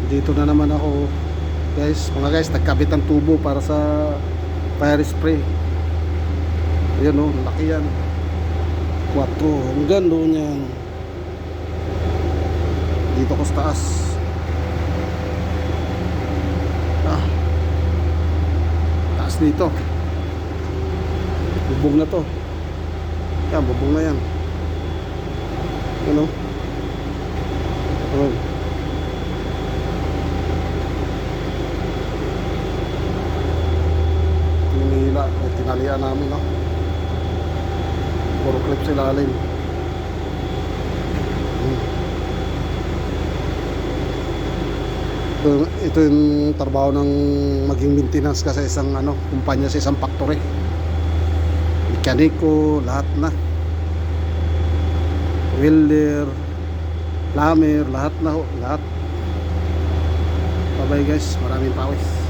Dito na naman ako guys, mga guys, nagkabit ng tubo para sa fire spray. Ayan o, laki yan, 4 hanggang doon yan. Dito ko sa taas. Taas dito, bubong na to. Yan, bubong na yan. Ano? Oh. Tinalian namin, no? Puro clip sa ilalim. Ito yung trabaho ng maging maintenance ka sa isang kumpanya, sa isang factory. Mekaniko, lahat na. Welder, plumber, lahat na ho, lahat. Bye bye guys, maraming pawis.